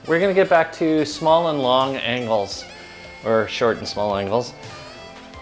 we're going to get back to small and long angles, or short and small angles.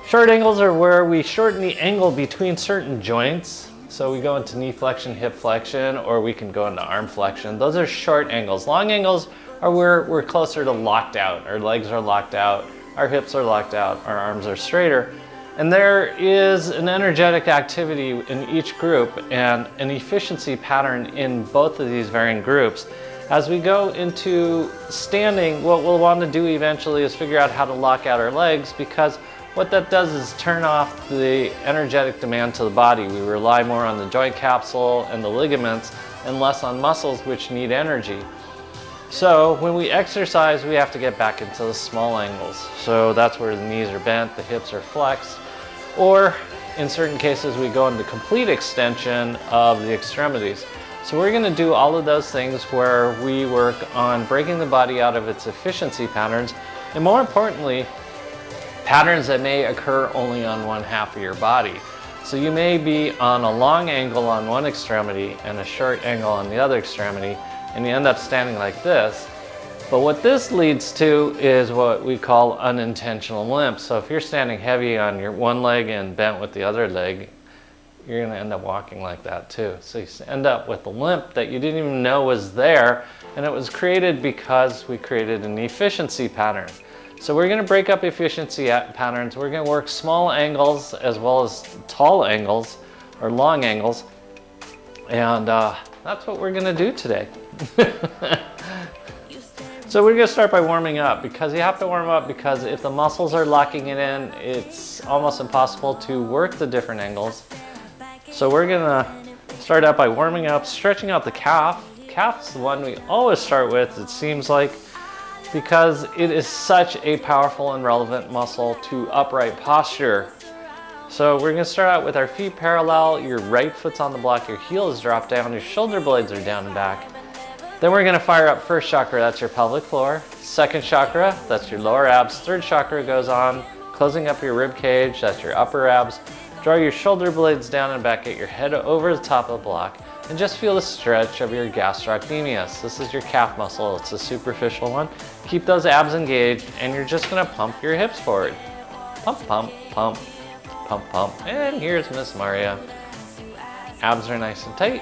Short angles are where we shorten the angle between certain joints. So we go into knee flexion, hip flexion, or we can go into arm flexion. Those are short angles. Long angles are where we're closer to locked out. Our legs are locked out, our hips are locked out, our arms are straighter. And there is an energetic activity in each group and an efficiency pattern in both of these varying groups. As we go into standing, what we'll want to do eventually is figure out how to lock out our legs, because what that does is turn off the energetic demand to the body. We rely more on the joint capsule and the ligaments and less on muscles, which need energy. So when we exercise, we have to get back into the small angles. So that's where the knees are bent, the hips are flexed, or in certain cases we go into complete extension of the extremities. So we're going to do all of those things where we work on breaking the body out of its efficiency patterns, and more importantly, patterns that may occur only on one half of your body. So you may be on a long angle on one extremity and a short angle on the other extremity, and you end up standing like this. But what this leads to is what we call unintentional limp. So if you're standing heavy on your one leg and bent with the other leg, you're going to end up walking like that too. So you end up with a limp that you didn't even know was there, and it was created because we created an efficiency pattern. So we're going to break up efficiency patterns. We're going to work small angles as well as tall angles or long angles, and that's what we're going to do today. So we're going to start by warming up, because you have to warm up, because if the muscles are locking it in, it's almost impossible to work the different angles. So we're going to start out by warming up, stretching out the calf. Calf's the one we always start with, it seems like, because it is such a powerful and relevant muscle to upright posture. So we're going to start out with our feet parallel, your right foot's on the block, your heels drop down, your shoulder blades are down and back. Then we're going to fire up first chakra, that's your pelvic floor. Second chakra, that's your lower abs. Third chakra goes on, closing up your rib cage, that's your upper abs. Draw your shoulder blades down and back, get your head over the top of the block, and just feel the stretch of your gastrocnemius. This is your calf muscle, it's a superficial one. Keep those abs engaged, and you're just going to pump your hips forward. Pump, pump, pump, pump, pump. And here's Miss Maria. Abs are nice and tight.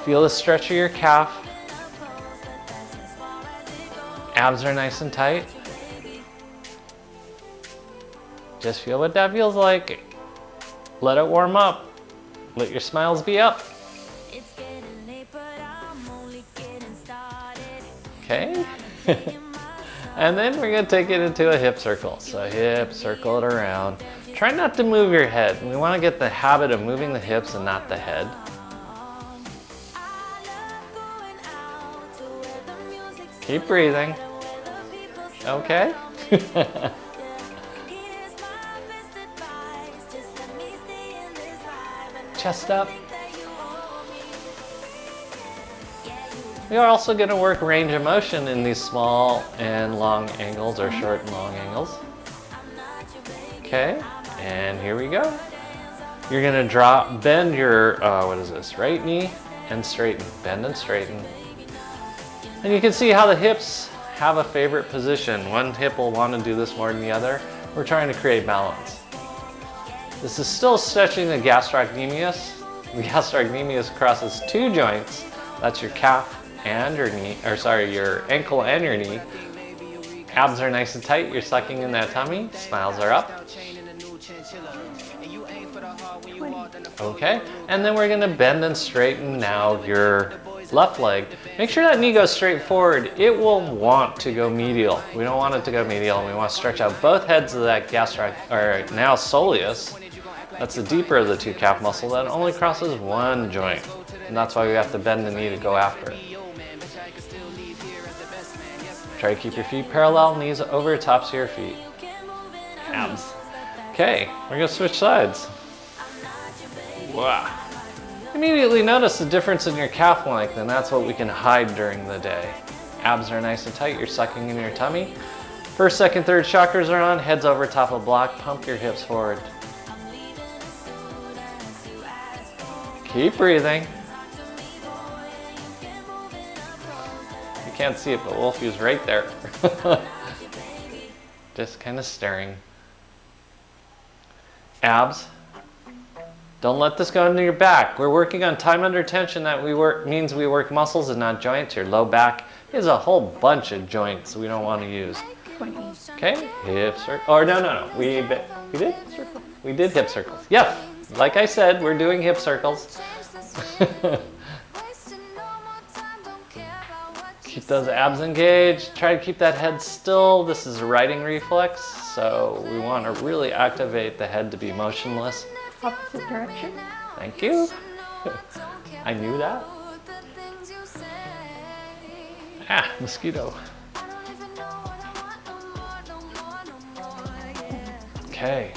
Feel the stretch of your calf. Abs are nice and tight. Just feel what that feels like. Let it warm up. Let your smiles be up. Okay. And then we're going to take it into a hip circle. So hip, circle it around. Try not to move your head. We want to get the habit of moving the hips and not the head. Keep breathing. Okay. Chest up. We are also going to work range of motion in these small and long angles, or short and long angles. Okay, and here we go. You're going to bend your, right knee and straighten. Bend and straighten. And you can see how the hips have a favorite position. One hip will want to do this more than the other. We're trying to create balance. This is still stretching the gastrocnemius. The gastrocnemius crosses two joints. That's your calf and your knee, your ankle and your knee. Abs are nice and tight. You're sucking in that tummy. Smiles are up. Okay, and then we're going to bend and straighten now your left leg. Make sure that knee goes straight forward. It will want to go medial. We don't want it to go medial. We want to stretch out both heads of that now soleus. That's the deeper of the two calf muscles that only crosses one joint. And that's why we have to bend the knee to go after it. Try to keep your feet parallel, knees over the tops of your feet. Abs. Okay, we're going to switch sides. Wow. Immediately notice the difference in your calf length, and that's what we can hide during the day. Abs are nice and tight, you're sucking in your tummy. First, second, third chakras are on, heads over top of block, pump your hips forward. Keep breathing. You can't see it, but Wolfie's right there. Just kind of staring. Abs. Don't let this go into your back. We're working on time under tension. That means we work muscles and not joints. Your low back is a whole bunch of joints we don't want to use. Okay, hip circle. Or no. We did circle. We did hip circles. Yep. Like I said, we're doing hip circles. Keep those abs engaged. Try to keep that head still. This is a righting reflex, so we want to really activate the head to be motionless. Opposite direction. Thank you. I knew that. Ah, mosquito. Okay.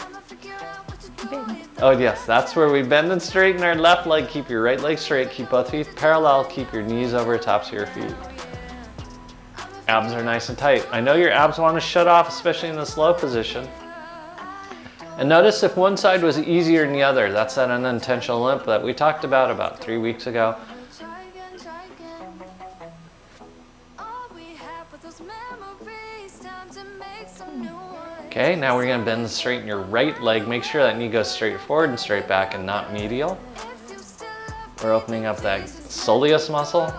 Oh yes, that's where we bend and straighten our left leg. Keep your right leg straight. Keep both feet parallel. Keep your knees over tops of your feet. Abs are nice and tight. I know your abs want to shut off, especially in this low position. And notice if one side was easier than the other. That's that unintentional limp that we talked about 3 weeks ago. Okay, now we're going to bend and straighten your right leg. Make sure that knee goes straight forward and straight back and not medial. We're opening up that soleus muscle.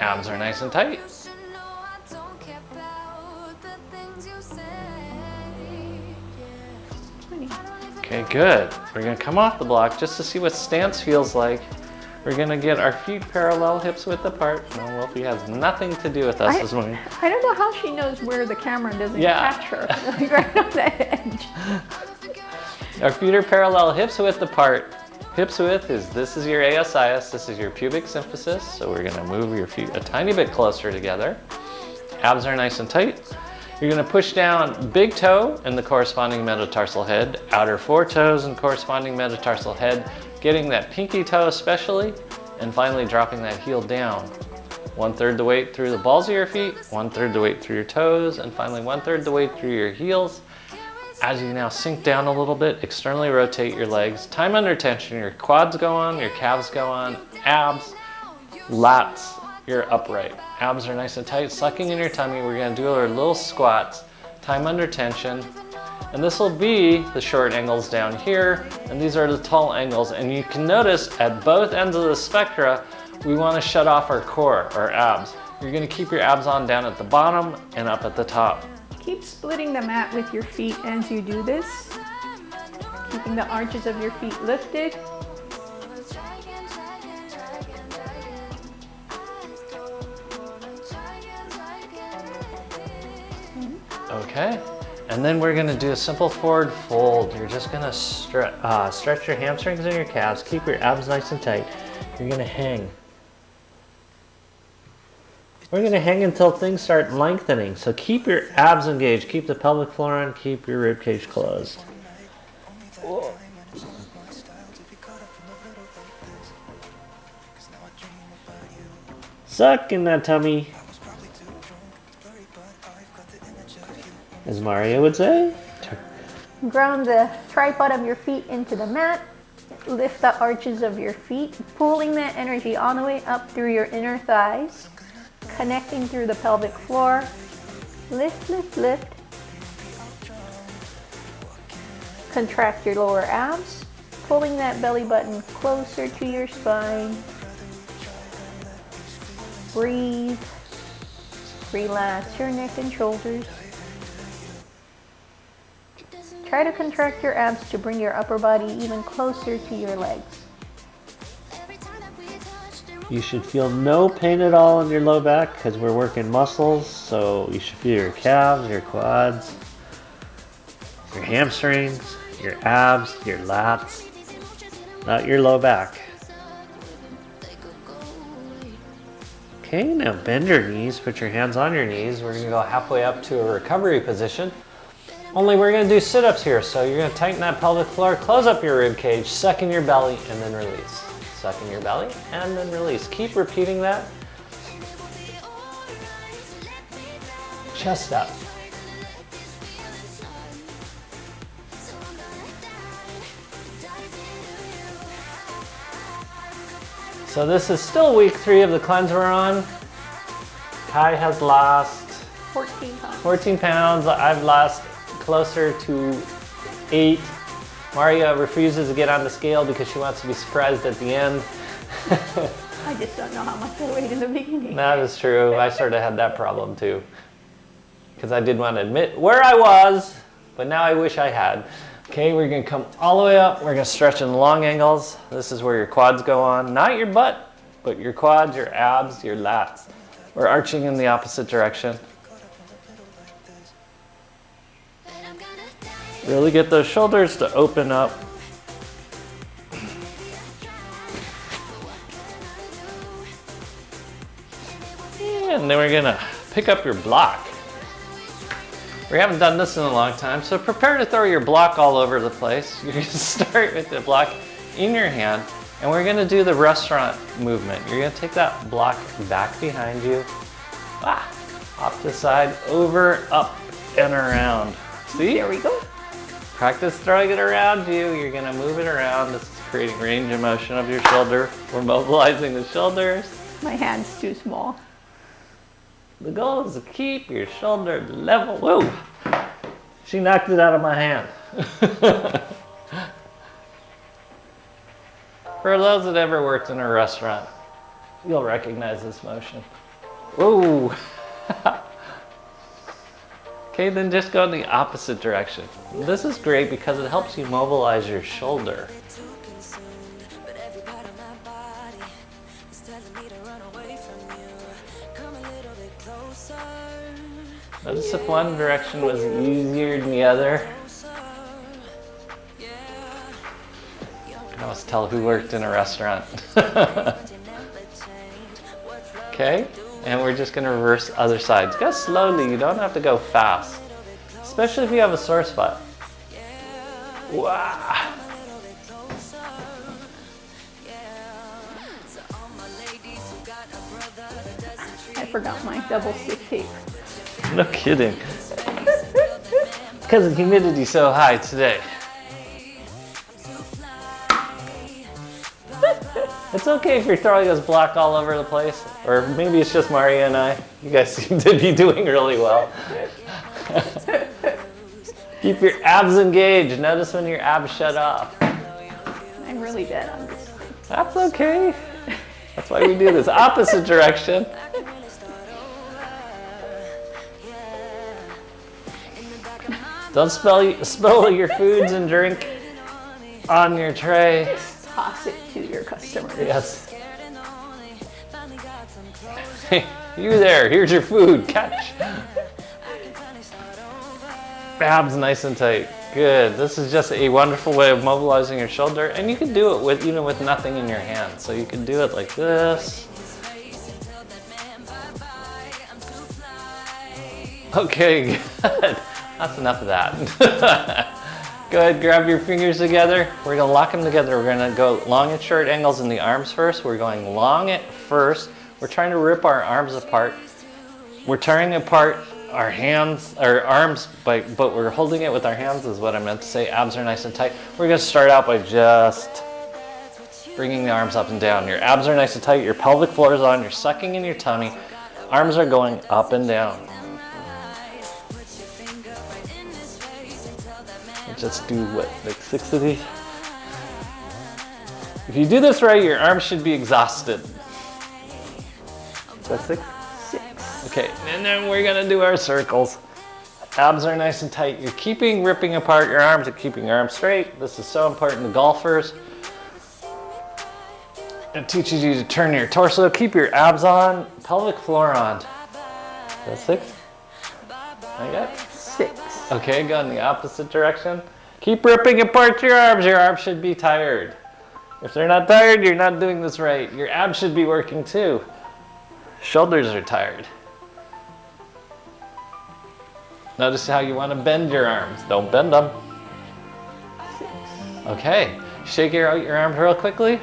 Abs are nice and tight. Okay, good. We're going to come off the block just to see what stance feels like. We're going to get our feet parallel, hips width apart. No, Wolfie has nothing to do with us this morning. I don't know how she knows where the camera doesn't catch her. Like right on the edge. Our feet are parallel, hips width apart. Hips width this is your ASIS, this is your pubic symphysis, so we're going to move your feet a tiny bit closer together. Abs are nice and tight. You're going to push down big toe and the corresponding metatarsal head, outer four toes and corresponding metatarsal head, getting that pinky toe especially, and finally dropping that heel down. 1/3 the weight through the balls of your feet, 1/3 the weight through your toes, and finally 1/3 the weight through your heels. As you now sink down a little bit, externally rotate your legs. Time under tension, your quads go on, your calves go on, abs, lats, you're upright. Abs are nice and tight, sucking in your tummy. We're going to do our little squats, time under tension. And this will be the short angles down here, and these are the tall angles. And you can notice at both ends of the spectra, we want to shut off our core, our abs. You're going to keep your abs on down at the bottom and up at the top. Keep splitting the mat with your feet as you do this, keeping the arches of your feet lifted. Okay, and then we're going to do a simple forward fold. You're just going to stretch your hamstrings and your calves, keep your abs nice and tight. You're going to hang. We're going to hang until things start lengthening. So keep your abs engaged, keep the pelvic floor on, keep your rib cage closed. Whoa. Suck in that tummy, as Mario would say. Ground the tripod of your feet into the mat. Lift the arches of your feet, pulling that energy all the way up through your inner thighs. Connecting through the pelvic floor. Lift, lift, lift. Contract your lower abs, pulling that belly button closer to your spine. Breathe. Relax your neck and shoulders. Try to contract your abs to bring your upper body even closer to your legs. You should feel no pain at all in your low back because we're working muscles, so you should feel your calves, your quads, your hamstrings, your abs, your lats, not your low back. Okay, now bend your knees, put your hands on your knees. We're going to go halfway up to a recovery position. Only we're going to do sit-ups here, so you're going to tighten that pelvic floor, close up your rib cage, suck in your belly, and then release. Suck in your belly, and then release. Keep repeating that. Chest up. So this is still week 3 of the cleanse we're on. Kai has lost 14 pounds. 14 pounds. I've lost closer to 8. Maria refuses to get on the scale because she wants to be surprised at the end. I just don't know how much I weighed in the beginning. That is true. I sort of had that problem too. Because I did want to admit where I was, but now I wish I had. Okay, we're going to come all the way up. We're going to stretch in long angles. This is where your quads go on. Not your butt, but your quads, your abs, your lats. We're arching in the opposite direction. Really get those shoulders to open up. And then we're going to pick up your block. We haven't done this in a long time, so prepare to throw your block all over the place. You're going to start with the block in your hand, and we're going to do the restaurant movement. You're going to take that block back behind you, off the side, over, up, and around. See? There we go. Practice throwing it around you. You're going to move it around. This is creating range of motion of your shoulder. We're mobilizing the shoulders. My hand's too small. The goal is to keep your shoulder level. Whoa! She knocked it out of my hand. For those that ever worked in a restaurant, you'll recognize this motion. Whoa! Okay, then just go in the opposite direction. This is great because it helps you mobilize your shoulder. Notice if one direction was easier than the other. I can always tell who worked in a restaurant. Okay, and we're just going to reverse other sides. Go slowly, you don't have to go fast. Especially if you have a sore spot. Wow. I forgot my double stick tape. No kidding. Because the humidity's so high today. It's okay if you're throwing this block all over the place. Or maybe it's just Maria and I. You guys seem to be doing really well. Keep your abs engaged. Notice when your abs shut off. I'm really bad on this. That's okay. That's why we do this. Opposite direction. Don't spill your foods and drink on your tray. Toss it to your customers. Yes. Hey, you there, here's your food, catch. Abs nice and tight. Good. This is just a wonderful way of mobilizing your shoulder, and you can do it with even with nothing in your hand. So you can do it like this. Okay, good. That's enough of that. Go ahead, grab your fingers together. We're gonna lock them together. We're gonna go long and short angles in the arms first. We're going long at first. We're trying to rip our arms apart. We're tearing apart our hands, our arms, but we're holding it with our hands is what I meant to say. Abs are nice and tight. We're gonna start out by just bringing the arms up and down. Your abs are nice and tight. Your pelvic floor is on. You're sucking in your tummy. Arms are going up and down. Just do what, like 6 of these? If you do this right, your arms should be exhausted. Is that 6? 6. Okay, and then we're gonna do our circles. Abs are nice and tight. You're ripping apart your arms and keeping your arms straight. This is so important to golfers. It teaches you to turn your torso, keep your abs on, pelvic floor on. Is that 6? I got 6. Okay, go in the opposite direction. Keep ripping apart your arms. Your arms should be tired. If they're not tired, you're not doing this right. Your abs should be working too. Shoulders are tired. Notice how you want to bend your arms. Don't bend them. 6. Okay, shake out your arms real quickly.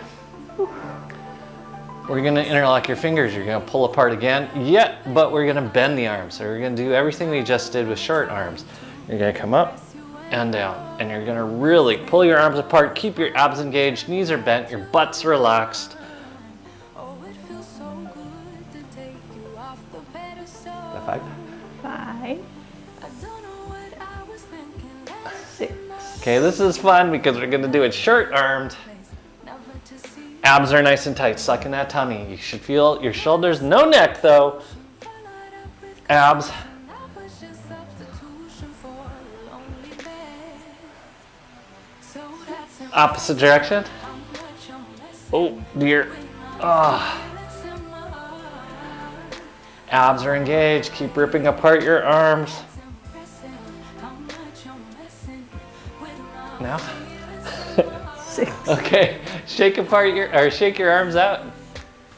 We're going to interlock your fingers. You're going to pull apart again. But we're going to bend the arms. So we're going to do everything we just did with short arms. You're going to come up and down. And you're going to really pull your arms apart. Keep your abs engaged. Knees are bent. Your butt's relaxed. Five. 5, 6. Okay, this is fun because we're gonna do it short-armed. Abs are nice and tight, sucking that tummy. You should feel your shoulders, no neck though. Abs. Opposite direction. Oh dear. Ah. Abs are engaged. Keep ripping apart your arms. Now. 6. Okay, shake your arms out.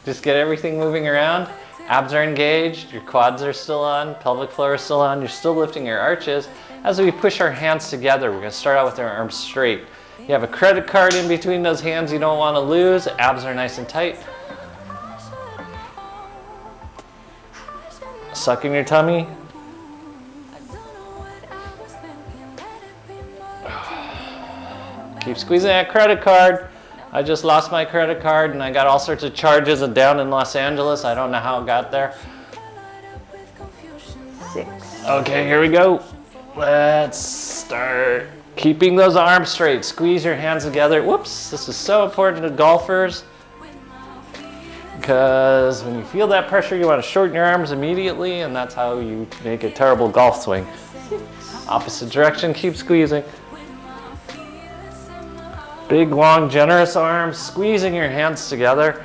Just get everything moving around. Abs are engaged, your quads are still on, pelvic floor is still on, you're still lifting your arches. As we push our hands together, we're gonna start out with our arms straight. You have a credit card in between those hands you don't wanna lose. Abs are nice and tight. Sucking your tummy. Keep squeezing that credit card. I just lost my credit card and I got all sorts of charges down in Los Angeles. I don't know how it got there. 6. Okay, here we go. Let's start keeping those arms straight. Squeeze your hands together. Whoops, this is so important to golfers because when you feel that pressure, you want to shorten your arms immediately, and that's how you make a terrible golf swing. Opposite direction, keep squeezing. Big, long, generous arms, squeezing your hands together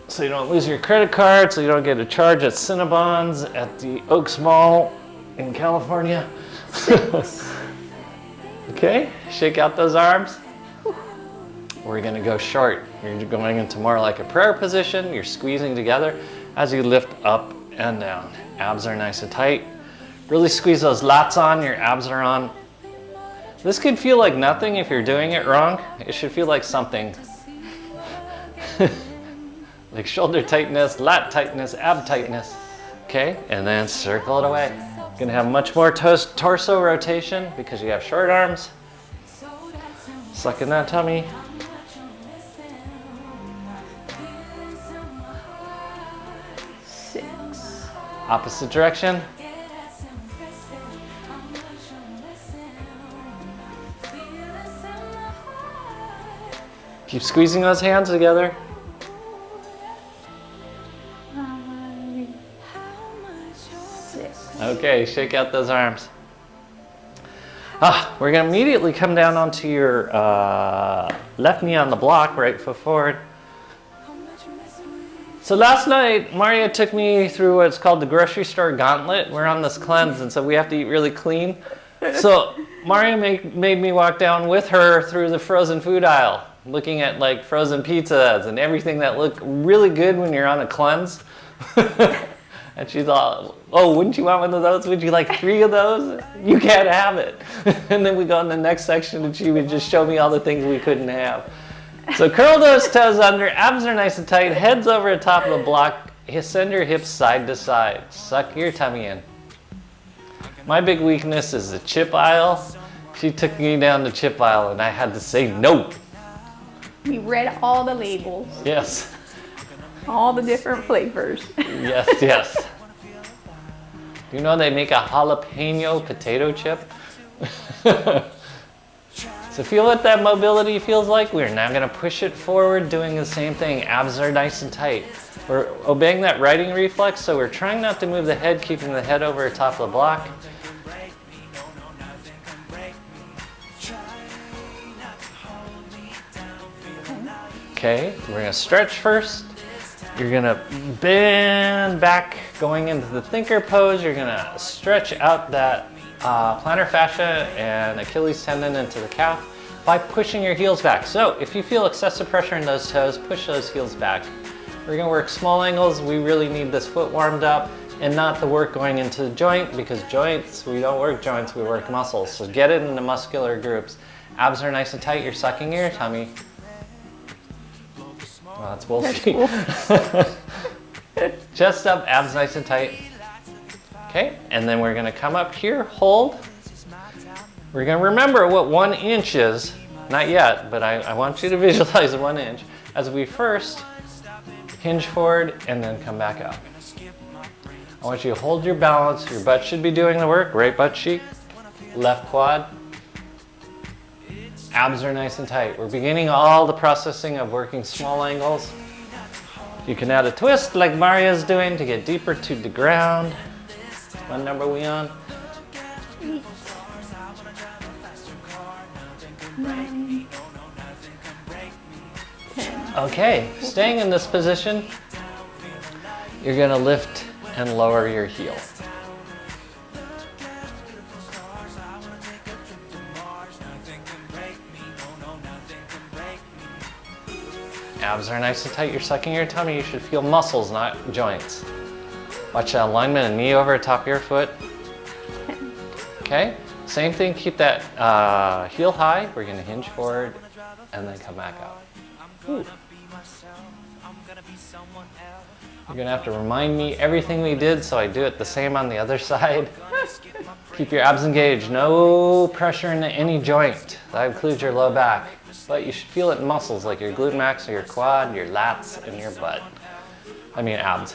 so you don't lose your credit card, so you don't get a charge at Cinnabons at the Oaks Mall in California. Okay, shake out those arms. We're gonna go short. You're going into more like a prayer position. You're squeezing together as you lift up and down. Abs are nice and tight. Really squeeze those lats on, your abs are on. This could feel like nothing if you're doing it wrong. It should feel like something. Like shoulder tightness, lat tightness, ab tightness. Okay, and then circle it away. Gonna have much more torso rotation because you have short arms. Sucking that tummy. Opposite direction. Keep squeezing those hands together. 5, 6. Okay, shake out those arms. We're gonna immediately come down onto your left knee on the block, right foot forward. So last night, Mario took me through what's called the grocery store gauntlet. We're on this cleanse, and so we have to eat really clean. So Mario made me walk down with her through the frozen food aisle, looking at like frozen pizzas and everything that looked really good when you're on a cleanse. And she thought, oh, wouldn't you want one of those? Would you like 3 of those? You can't have it. And then we go in the next section and she would just show me all the things we couldn't have. So curl those toes under, abs are nice and tight, heads over the top of the block, send your hips side to side, suck your tummy in. My big weakness is the chip aisle. She took me down the chip aisle and I had to say no. We read all the labels, Yes, all the different flavors. yes, yes. Do you know they make a jalapeno potato chip? So feel what that mobility feels like. We're now gonna push it forward, doing the same thing. Abs are nice and tight. We're obeying that righting reflex, so we're trying not to move the head, keeping the head over the top of the block. Okay, we're gonna stretch first. You're gonna bend back, going into the thinker pose. You're gonna stretch out that plantar fascia and Achilles tendon into the calf by pushing your heels back. So if you feel excessive pressure in those toes, push those heels back. We're gonna work small angles. We really need this foot warmed up and not the work going into the joint, because joints, we don't work joints, we work muscles. So get it into muscular groups. Abs are nice and tight. You're sucking your tummy. Well, that's wolf feet. Chest up, abs nice and tight. Okay, and then we're gonna come up here, hold. We're gonna remember what 1 inch is. Not yet, but I want you to visualize 1 inch. As we first hinge forward, and then come back out. I want you to hold your balance. Your butt should be doing the work. Right butt cheek, left quad. Abs are nice and tight. We're beginning all the processing of working small angles. You can add a twist like Maria's doing to get deeper to the ground. What number are we on? 8, 9, 10. Okay, staying in this position, you're gonna lift and lower your heel. Abs are nice and tight. You're sucking your tummy. You should feel muscles, not joints. Watch that alignment and knee over top of your foot. Okay, same thing. Keep that heel high. We're gonna hinge forward and then come back out. Ooh. You're gonna have to remind me everything we did so I do it the same on the other side. Keep your abs engaged. No pressure into any joint. That includes your low back. But you should feel it in muscles like your glute max or your quad, your lats, and your butt. I mean abs.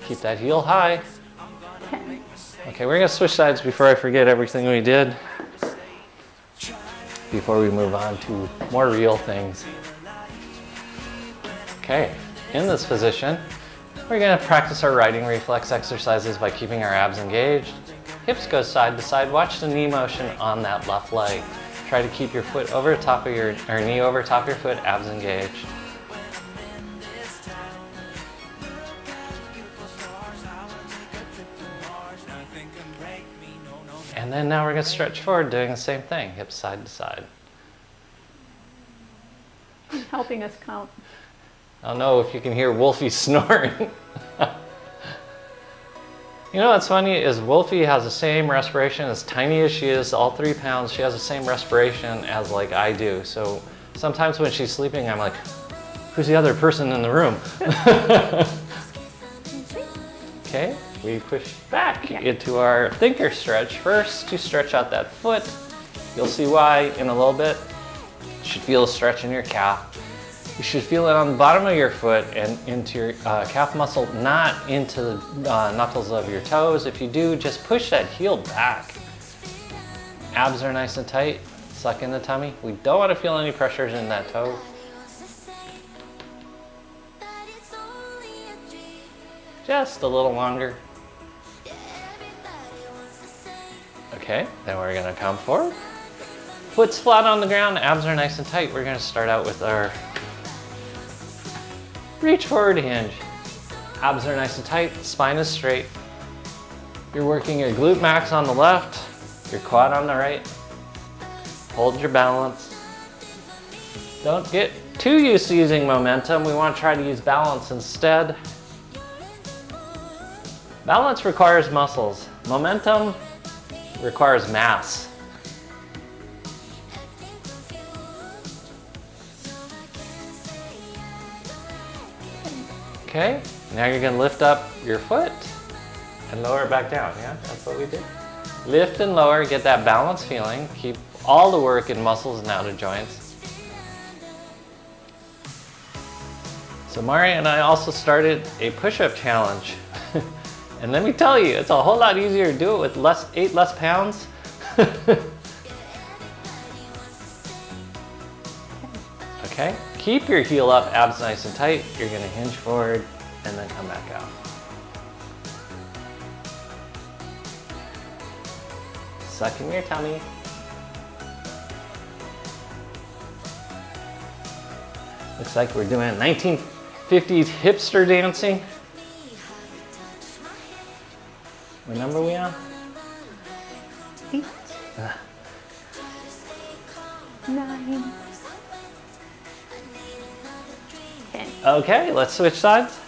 Keep that heel high. Okay, we're gonna switch sides before I forget everything we did. Before we move on to more real things. Okay, in this position, we're gonna practice our riding reflex exercises by keeping our abs engaged. Hips go side to side. Watch the knee motion on that left leg. Try to keep your foot over top of your, or knee over top of your foot, abs engaged. And then now we're gonna stretch forward, doing the same thing, hips side to side. He's helping us count. I don't know if you can hear Wolfie snoring. You know what's funny is Wolfie has the same respiration, as tiny as she is, all 3 pounds, she has the same respiration as like I do. So sometimes when she's sleeping, I'm like, who's the other person in the room? Okay, we push back into our thinker stretch. First, to stretch out that foot. You'll see why in a little bit. You should feel a stretch in your calf. You should feel it on the bottom of your foot and into your calf muscle, not into the knuckles of your toes. If you do, just push that heel back. Abs are nice and tight. Suck in the tummy. We don't want to feel any pressures in that toe. Just a little longer. Okay, then we're gonna come forward. Foot's flat on the ground, abs are nice and tight. We're gonna start out with our reach forward hinge. Abs are nice and tight, spine is straight. You're working your glute max on the left, your quad on the right. Hold your balance. Don't get too used to using momentum. We want to try to use balance instead. Balance requires muscles. Momentum requires mass. Okay, now you're gonna lift up your foot and lower it back down, yeah? That's what we did. Lift and lower, get that balance feeling. Keep all the work in muscles and out of joints. So Mari and I also started a push-up challenge. And let me tell you, it's a whole lot easier to do it with 8 less pounds. Okay, keep your heel up, abs nice and tight. You're gonna hinge forward and then come back out. Suck in your tummy. Looks like we're doing 1950s hipster dancing. What number are we on? 8, 9, 10. Okay, let's switch sides.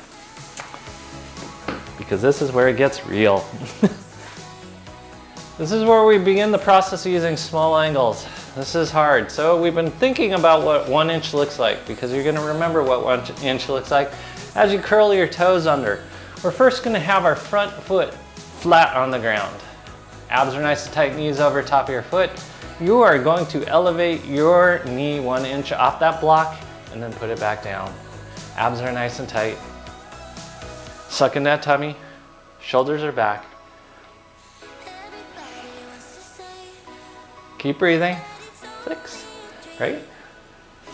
Because this is where it gets real. This is where we begin the process of using small angles. This is hard. So we've been thinking about what 1 inch looks like, because you're gonna remember what 1 inch looks like as you curl your toes under. We're first gonna have our front foot flat on the ground. Abs are nice and tight, knees over top of your foot. You are going to elevate your knee 1 inch off that block and then put it back down. Abs are nice and tight. Suck in that tummy. Shoulders are back. Keep breathing. 6, right?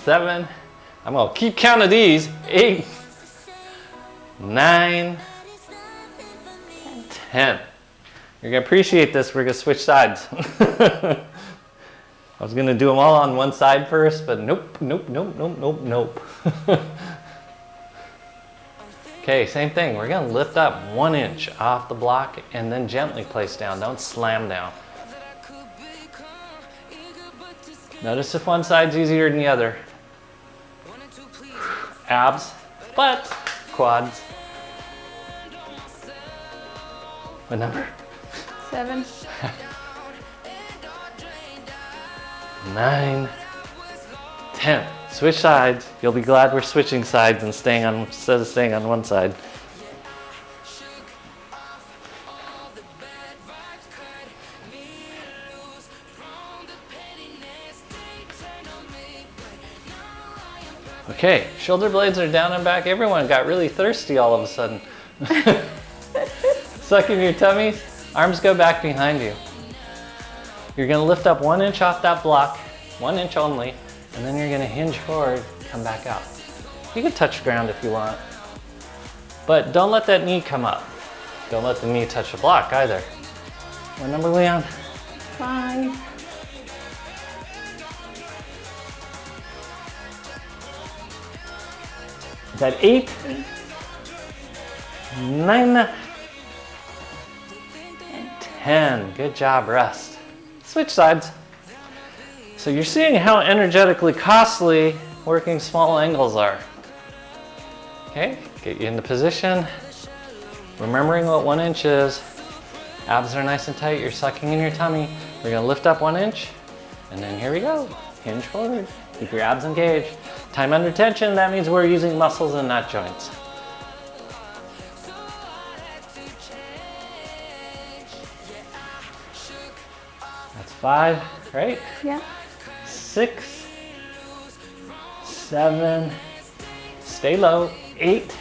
7. I'm gonna keep counting these. 8, 9, 10. You're gonna appreciate this. We're gonna switch sides. I was gonna do them all on one side first, but nope, nope, nope, nope, nope, nope. Okay, same thing. We're gonna lift up 1 inch off the block and then gently place down. Don't slam down. Notice if one side's easier than the other. Abs, butt, quads. What number? 7. 9, 10. Switch sides. You'll be glad we're switching sides and instead of staying on one side. Okay, shoulder blades are down and back. Everyone got really thirsty all of a sudden. Suck in your tummies. Arms go back behind you. You're gonna lift up 1 inch off that block, 1 inch only, and then you're gonna hinge forward, come back out. You can touch ground if you want, but don't let that knee come up. Don't let the knee touch the block either. What number are we on? 5. Is that 8? 9, 10. Good job, rest. Switch sides. So you're seeing how energetically costly working small angles are. Okay, get you into position. Remembering what 1 inch is. Abs are nice and tight. You're sucking in your tummy. We're gonna lift up 1 inch, and then here we go. Hinge forward. Keep your abs engaged. Time under tension, that means we're using muscles and not joints. That's 5, right? Yeah. 6, 7, stay low, 8,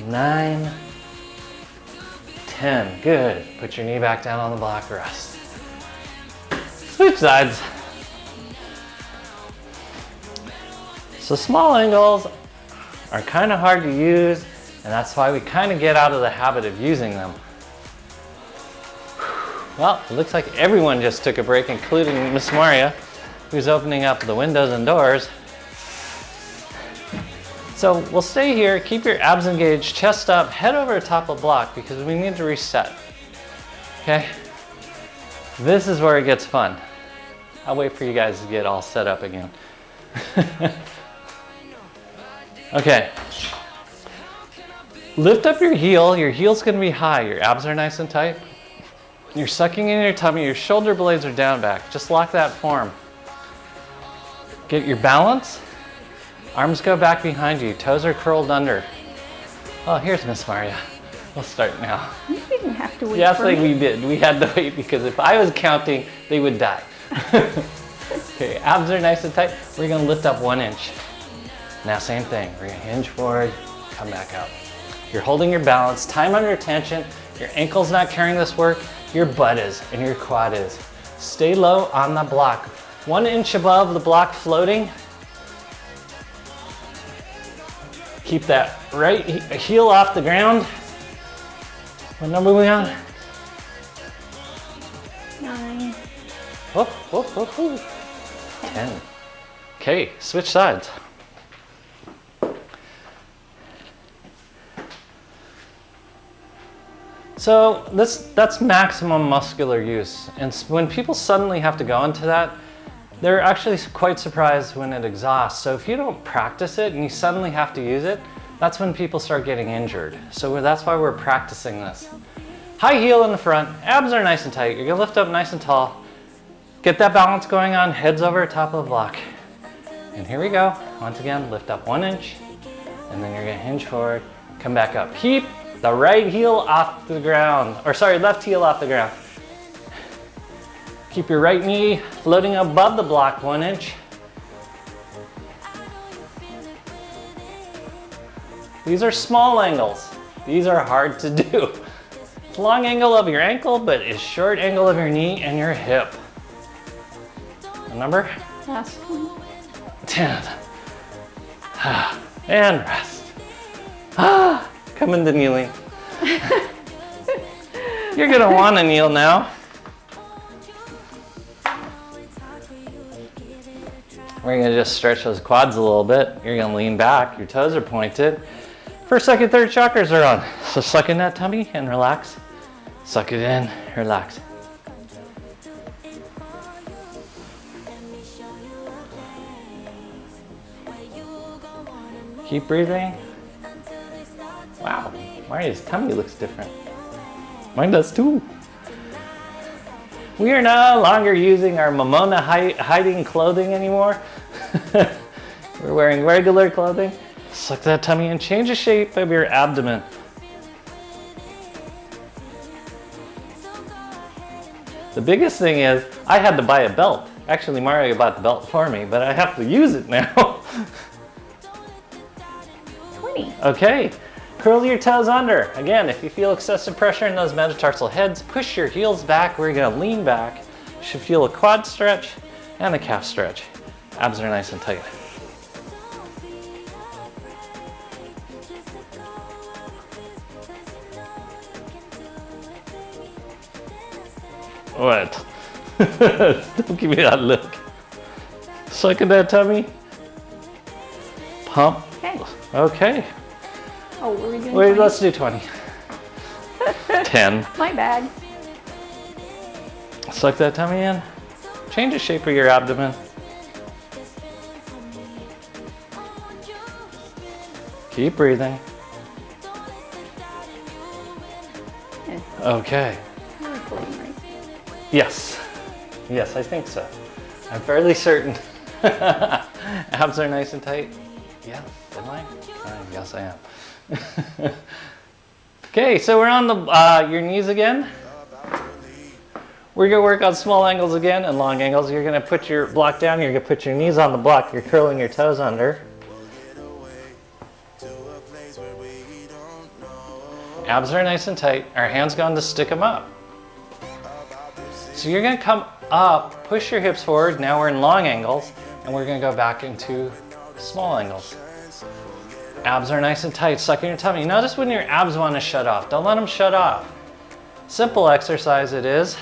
9, 10. Good. Put your knee back down on the block, rest. Switch sides. So small angles are kind of hard to use, and that's why we kind of get out of the habit of using them. Well, it looks like everyone just took a break, including Miss Maria, who's opening up the windows and doors. So we'll stay here, keep your abs engaged, chest up, head over the top of the block because we need to reset. Okay? This is where it gets fun. I'll wait for you guys to get all set up again. Okay. Lift up your heel. Your heel's gonna be high. Your abs are nice and tight. You're sucking in your tummy. Your shoulder blades are down back. Just lock that form. Get your balance. Arms go back behind you. Toes are curled under. Oh, here's Miss Maria. We'll start now. You didn't have to wait Yes, for like me. we did. We had to wait because if I was counting, they would die. Okay, abs are nice and tight. We're gonna lift up 1 inch. Now same thing. We're gonna hinge forward, come back up. You're holding your balance, time under tension. Your ankle's not carrying this work. Your butt is and your quad is. Stay low on the block. 1 inch above the block floating. Keep that right heel off the ground. What number are we on? 9. Whoop, whoop, whoop, whoop. 10. Okay, switch sides. So that's maximum muscular use. And when people suddenly have to go into that, they're actually quite surprised when it exhausts. So if you don't practice it and you suddenly have to use it, that's when people start getting injured. So that's why we're practicing this. High heel in the front, abs are nice and tight. You're gonna lift up nice and tall. Get that balance going on, heads over top of the block. And here we go. Once again, lift up 1 inch, and then you're gonna hinge forward, come back up. Keep the right heel off the ground, or sorry, left heel off the ground. Keep your right knee floating above the block 1 inch. These are small angles. These are hard to do. It's long angle of your ankle, but it's short angle of your knee and your hip. A number? Last one. 10. And rest. Come into kneeling. You're gonna wanna kneel now. We're gonna just stretch those quads a little bit. You're gonna lean back, your toes are pointed. First, second, third chakras are on. So suck in that tummy and relax. Suck it in, relax. Keep breathing. Wow, Maria's tummy looks different. Mine does too. We are no longer using our Momona hiding clothing anymore. We're wearing regular clothing. Suck that tummy and change the shape of your abdomen. The biggest thing is I had to buy a belt. Actually, Mario bought the belt for me, but I have to use it now. 20. Okay, curl your toes under. Again, if you feel excessive pressure in those metatarsal heads, push your heels back. We're gonna lean back. You should feel a quad stretch and a calf stretch. Abs are nice and tight. What? Don't give me that look. Suck in that tummy. Pump. Okay. Okay. Oh, were we doing Wait, 20? let's do 20. 10. My bad. Suck that tummy in. Change the shape of your abdomen. Keep breathing. Yeah. Okay. We're recording, right? Yes. Yes, I think so. I'm fairly certain. Abs are nice and tight. Yes, am I? Yes, I am. Okay, so we're on your knees again. We're gonna work on small angles again and long angles. You're gonna put your block down, you're gonna put your knees on the block, you're curling your toes under. Abs are nice and tight. Our hands going to stick them up. So you're gonna come up, push your hips forward. Now we're in long angles, and we're gonna go back into small angles. Abs are nice and tight, suck in your tummy. Notice when your abs wanna shut off. Don't let them shut off. Simple exercise it is,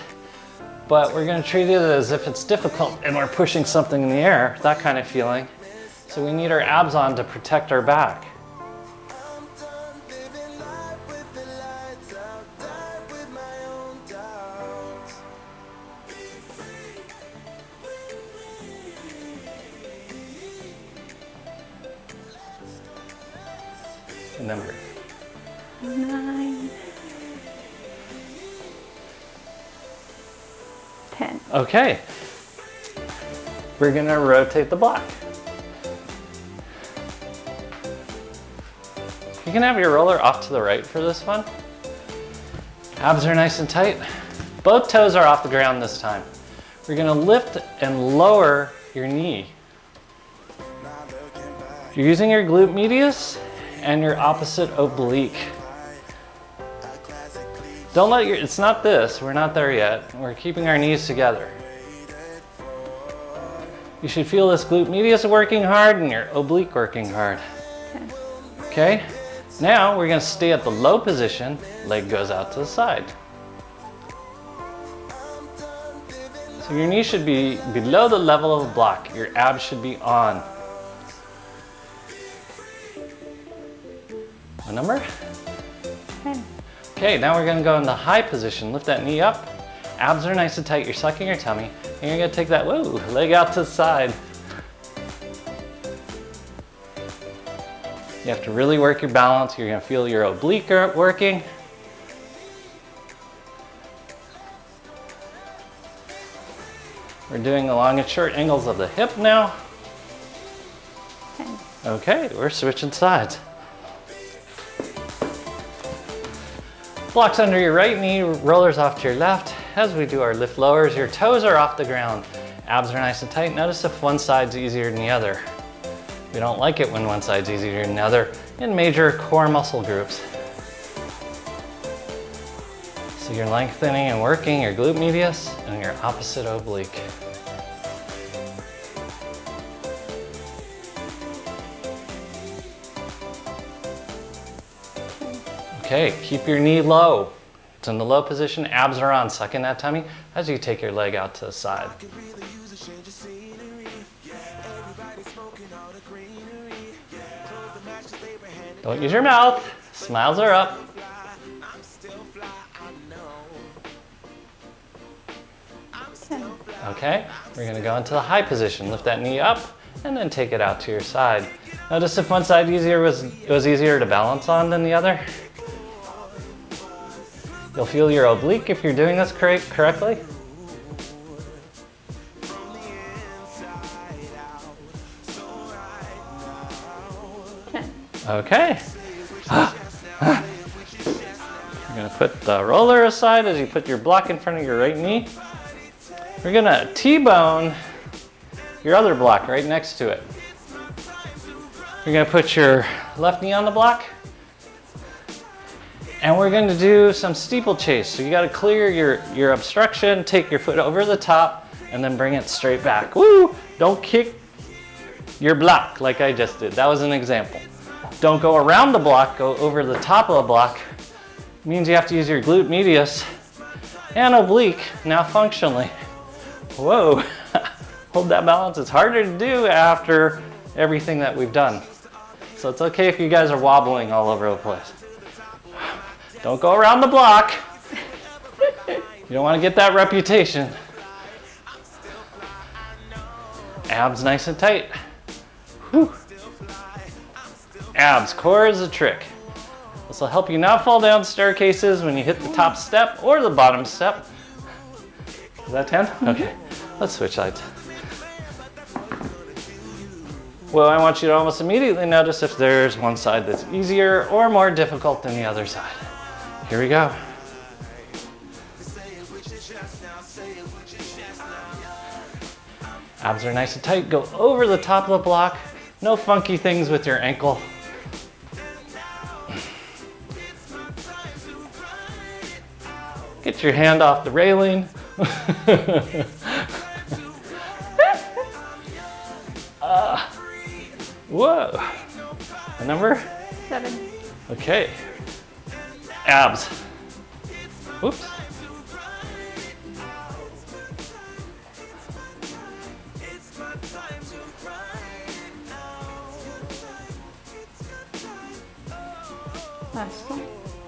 but we're gonna treat it as if it's difficult and we're pushing something in the air, that kind of feeling. So we need our abs on to protect our back. Number 9. 10. Okay. We're gonna rotate the block. You can have your roller off to the right for this one. Abs are nice and tight. Both toes are off the ground this time. We're gonna lift and lower your knee. You're using your glute medius and your opposite oblique. Don't let it's not this, we're not there yet. We're keeping our knees together. You should feel this glute medius working hard and your oblique working hard. Okay? Now we're gonna stay at the low position, leg goes out to the side. So your knee should be below the level of the block. Your abs should be on. What number? 10. Okay, now we're gonna go in the high position. Lift that knee up. Abs are nice and tight. You're sucking your tummy. And you're gonna take that, leg out to the side. You have to really work your balance. You're gonna feel your oblique working. We're doing the long and short angles of the hip now. 10. Okay, we're switching sides. Blocks under your right knee, rollers off to your left. As we do our lift lowers, your toes are off the ground. Abs are nice and tight. Notice if one side's easier than the other. We don't like it when one side's easier than the other in major core muscle groups. So you're lengthening and working your glute medius and your opposite oblique. Okay, keep your knee low. It's in the low position, abs are on, suck in that tummy as you take your leg out to the side. Don't use your mouth, smiles are up. Okay, we're gonna go into the high position. Lift that knee up and then take it out to your side. Notice if one side was easier to balance on than the other. You'll feel your oblique if you're doing this correctly. Okay. You're gonna put the roller aside as you put your block in front of your right knee. We're gonna T-bone your other block right next to it. You're gonna put your left knee on the block. And we're going to do some steeplechase. So you got to clear your obstruction, take your foot over the top, and then bring it straight back. Woo! Don't kick your block like I just did. That was an example. Don't go around the block, go over the top of the block. It means you have to use your glute medius and oblique, now functionally. Whoa! Hold that balance. It's harder to do after everything that we've done. So it's okay if you guys are wobbling all over the place. Don't go around the block. You don't want to get that reputation. Abs nice and tight. Whew. Abs, core is a trick. This will help you not fall down staircases when you hit the top step or the bottom step. Is that 10? Okay, let's switch sides. Well, I want you to almost immediately notice if there's one side that's easier or more difficult than the other side. Here we go. Abs are nice and tight. Go over the top of the block. No funky things with your ankle. Get your hand off the railing. Whoa. A number? 7. Okay. Abs. Oops.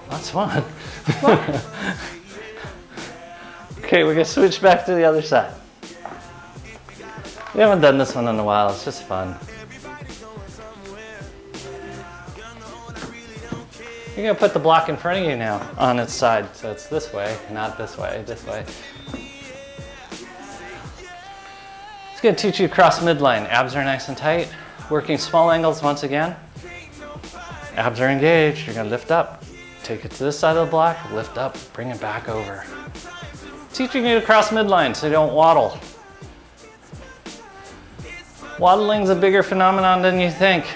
That's fun. Okay, we're gonna switch back to the other side. We haven't done this one in a while, it's just fun. You're gonna put the block in front of you now on its side. So it's this way, not this way, this way. It's gonna teach you cross midline. Abs are nice and tight. Working small angles once again. Abs are engaged, you're gonna lift up. Take it to this side of the block, lift up, bring it back over. Teaching you to cross midline so you don't waddle. Waddling's a bigger phenomenon than you think.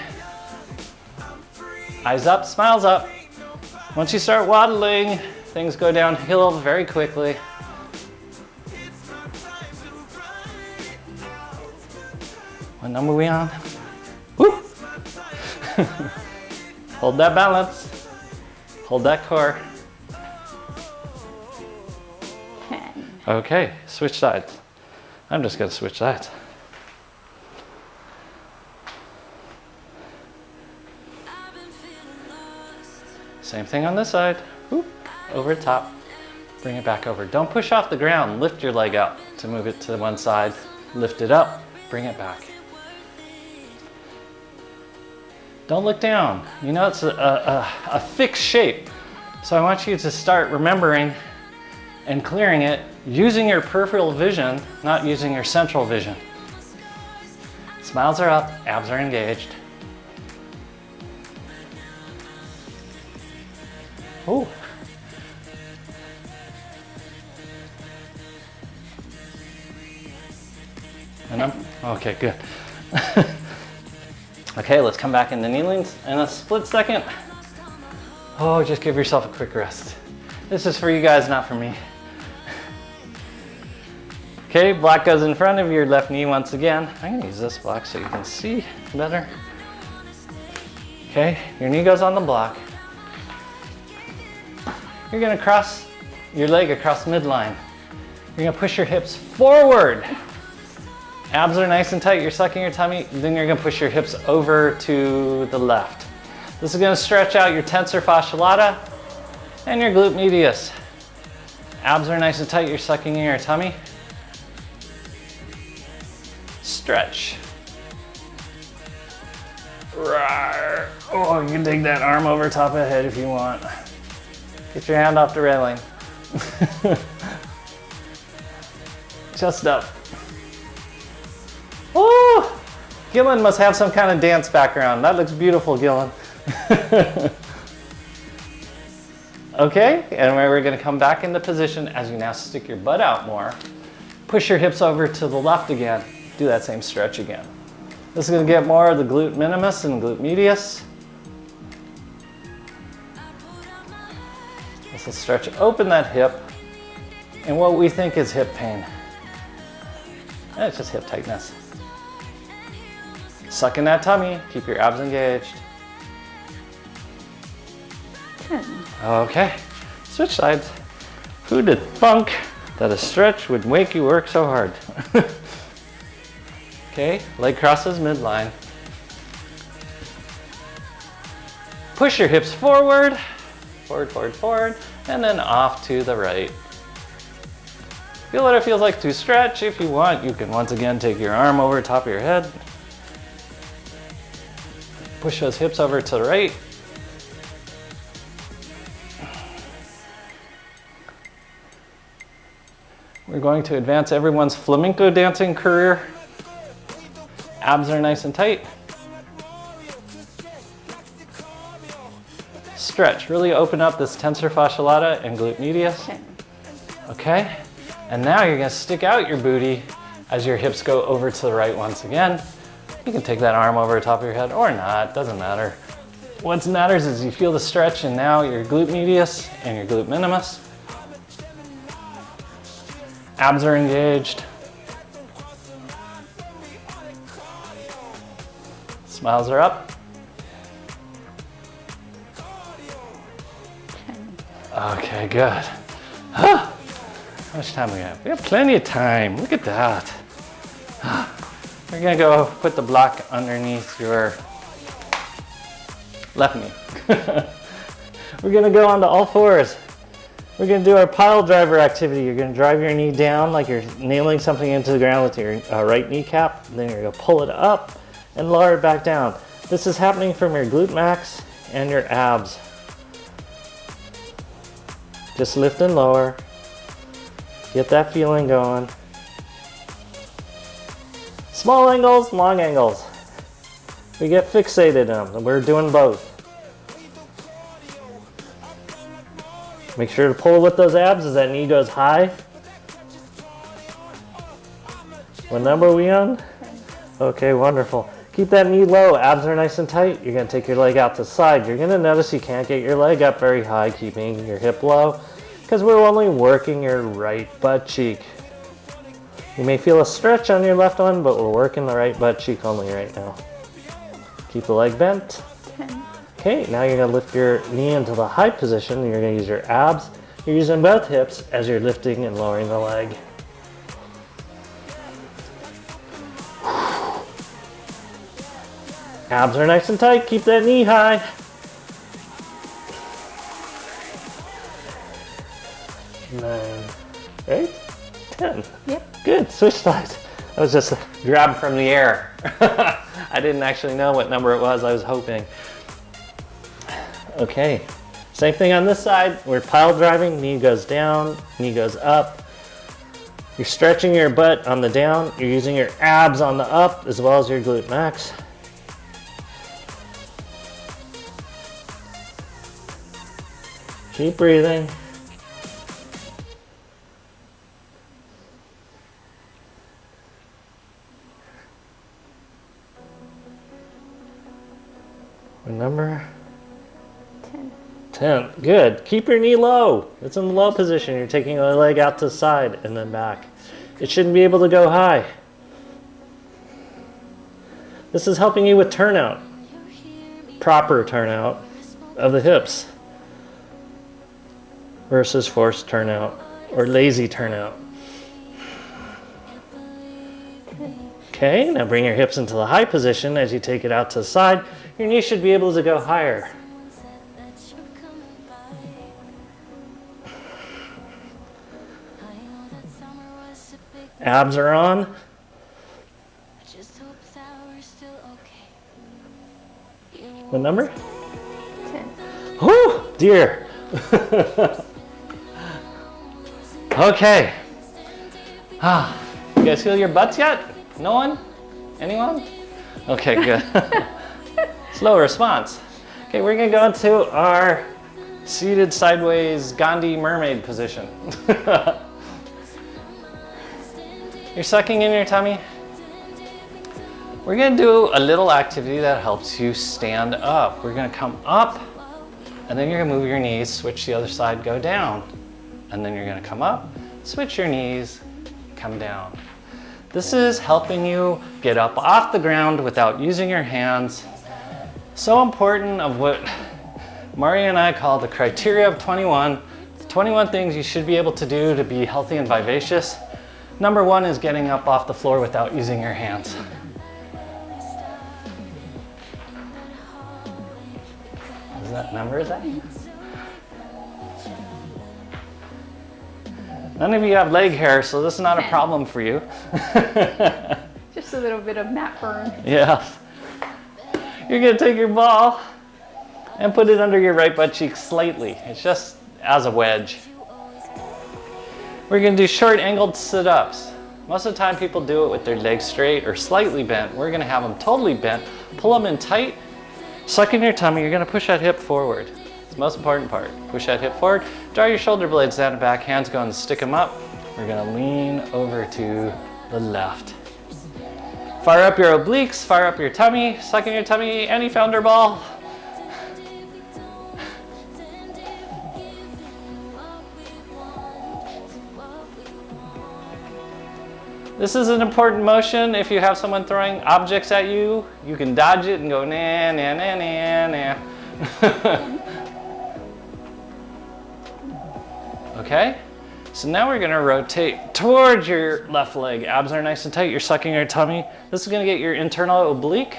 Eyes up, smiles up. Once you start waddling, things go downhill very quickly. What number are we on? Woo! Hold that balance. Hold that core. 10. Okay, switch sides. I'm just gonna switch sides. Same thing on this side. Whoop, over top. Bring it back over. Don't push off the ground. Lift your leg up to move it to one side. Lift it up, bring it back. Don't look down. You know it's a fixed shape. So I want you to start remembering and clearing it using your peripheral vision, not using your central vision. Smiles are up, abs are engaged. Ooh. And okay, good. Okay, let's come back into kneelings in a split second. Oh, just give yourself a quick rest. This is for you guys, not for me. Okay, block goes in front of your left knee once again. I'm gonna use this block so you can see better. Okay, your knee goes on the block. You're gonna cross your leg across midline. You're gonna push your hips forward. Abs are nice and tight, you're sucking your tummy, then you're gonna push your hips over to the left. This is gonna stretch out your tensor fasciae lata and your glute medius. Abs are nice and tight, you're sucking in your tummy. Stretch. Rawr. Oh, you can take that arm over top of the head if you want. Get your hand off the railing. Chest up. Oh, Gillen must have some kind of dance background. That looks beautiful, Gillen. Okay, and we're gonna come back into position as you now stick your butt out more. Push your hips over to the left again. Do that same stretch again. This is gonna get more of the glute minimus and glute medius. This will stretch open that hip and what we think is hip pain. And it's just hip tightness. Suck in that tummy, keep your abs engaged. 10. Okay, switch sides. Who'd have thunk that a stretch would make you work so hard? Okay, leg crosses midline. Push your hips forward, forward, forward, forward, and then off to the right. Feel what it feels like to stretch. If you want, you can once again take your arm over top of your head. Push those hips over to the right. We're going to advance everyone's flamenco dancing career. Abs are nice and tight. Stretch, really open up this tensor fasciae lata and glute medius. Okay, and now you're gonna stick out your booty as your hips go over to the right once again. You can take that arm over the top of your head or not, doesn't matter. What matters is you feel the stretch and now your glute medius and your glute minimus. Abs are engaged. Smiles are up. Okay, good. How much time do we have? We have plenty of time. Look at that. We're gonna go put the block underneath your left knee. We're gonna go onto all fours. We're gonna do our pile driver activity. You're gonna drive your knee down like you're nailing something into the ground with your right kneecap. Then you're gonna pull it up and lower it back down. This is happening from your glute max and your abs. Just lift and lower. Get that feeling going. Small angles, long angles. We get fixated on them. We're doing both. Make sure to pull with those abs as that knee goes high. What number are we on? Okay, wonderful. Keep that knee low, abs are nice and tight. You're gonna take your leg out to the side. You're gonna notice you can't get your leg up very high, keeping your hip low, because we're only working your right butt cheek. You may feel a stretch on your left one, but we're working the right butt cheek only right now. Keep the leg bent. 10. Okay, now you're gonna lift your knee into the high position. You're gonna use your abs. You're using both hips as you're lifting and lowering the leg. Abs are nice and tight. Keep that knee high. Nine, 8, 10. Yep. Good, switch sides. That was just a grab from the air. I didn't actually know what number it was, I was hoping. Okay, same thing on this side. We're pile driving, knee goes down, knee goes up. You're stretching your butt on the down. You're using your abs on the up as well as your glute max. Keep breathing. What number? 10. 10. Good. Keep your knee low. It's in the low position. You're taking the leg out to the side and then back. It shouldn't be able to go high. This is helping you with turnout. Proper turnout of the hips versus forced turnout or lazy turnout. Okay, now bring your hips into the high position as you take it out to the side. Your knee should be able to go higher. Abs are on. What number? 10. Oh, dear. Okay. You guys feel your butts yet? No one? Anyone? Okay, good. Slow response. Okay, we're gonna go into our seated sideways Gandhi mermaid position. You're sucking in your tummy. We're gonna do a little activity that helps you stand up. We're gonna come up, and then you're gonna move your knees, switch the other side, go down. And then you're gonna come up, switch your knees, come down. This is helping you get up off the ground without using your hands. So important of what Mario and I call the criteria of 21. The 21 things you should be able to do to be healthy and vivacious. Number 1 is getting up off the floor without using your hands. What number is that? None of you have leg hair, so this is not a problem for you. Just a little bit of mat burn. Yeah. You're gonna take your ball and put it under your right butt cheek slightly. It's just as a wedge. We're gonna do short angled sit-ups. Most of the time people do it with their legs straight or slightly bent. We're gonna have them totally bent. Pull them in tight. Suck in your tummy, you're gonna push that hip forward. It's the most important part. Push that hip forward, draw your shoulder blades down and back, hands go and stick them up. We're gonna lean over to the left. Fire up your obliques, fire up your tummy, suck in your tummy, any founder ball. This is an important motion. If you have someone throwing objects at you, you can dodge it and go nah, nah, nah, nah, nah. Okay, so now we're gonna rotate towards your left leg. Abs are nice and tight, you're sucking your tummy. This is gonna get your internal oblique.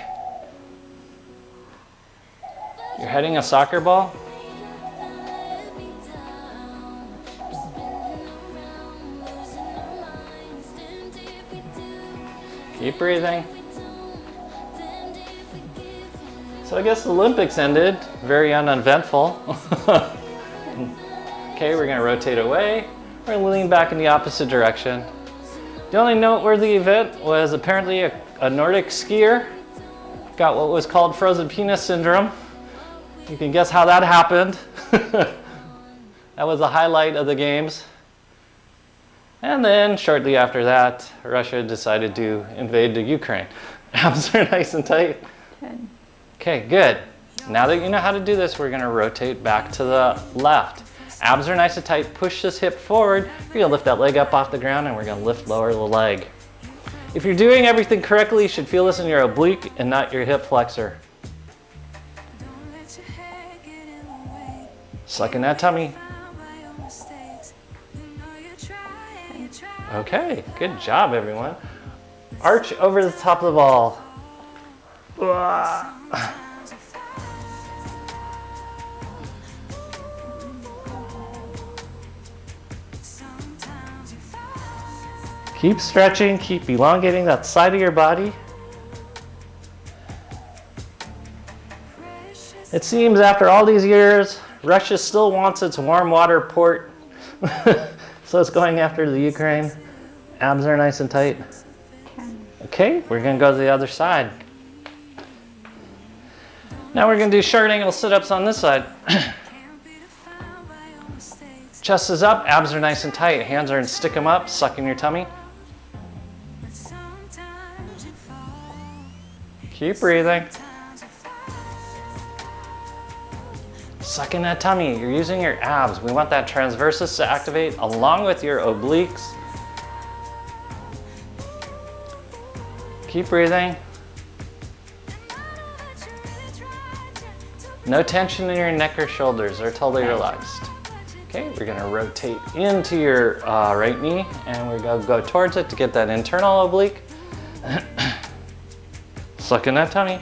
You're heading a soccer ball. Keep breathing. So I guess the Olympics ended, very uneventful. Okay, we're gonna rotate away. We're gonna lean back in the opposite direction. The only noteworthy event was apparently a Nordic skier got what was called frozen penis syndrome. You can guess how that happened. That was the highlight of the games. And then shortly after that, Russia decided to invade the Ukraine. Abs are nice and tight. 10. Okay, good. Now that you know how to do this, we're gonna rotate back to the left. Abs are nice and tight, push this hip forward. You're gonna lift that leg up off the ground and we're gonna lower the leg. If you're doing everything correctly, you should feel this in your oblique and not your hip flexor. Suck in that tummy. Okay, good job everyone. Arch over the top of the ball. Keep stretching, keep elongating that side of your body. It seems after all these years, Russia still wants its warm water port. So it's going after the Ukraine. Abs are nice and tight. Okay, we're gonna go to the other side. Now we're gonna do short angle sit-ups on this side. Chest is up, abs are nice and tight. Hands are in, stick them up, suck in your tummy. Keep breathing. Suck in that tummy. You're using your abs. We want that transversus to activate along with your obliques. Keep breathing. No tension in your neck or shoulders. They're totally relaxed. Okay, we're gonna rotate into your right knee and we're gonna go towards it to get that internal oblique. Suck in that tummy.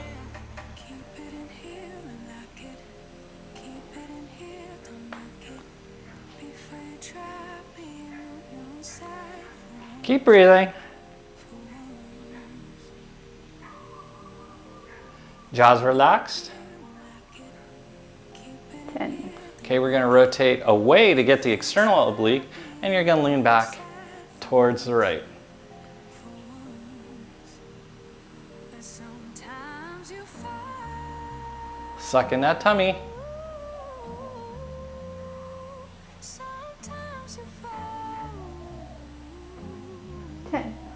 Keep breathing. Jaws relaxed. 10. Okay, we're gonna rotate away to get the external oblique and you're gonna lean back towards the right. Suck in that tummy.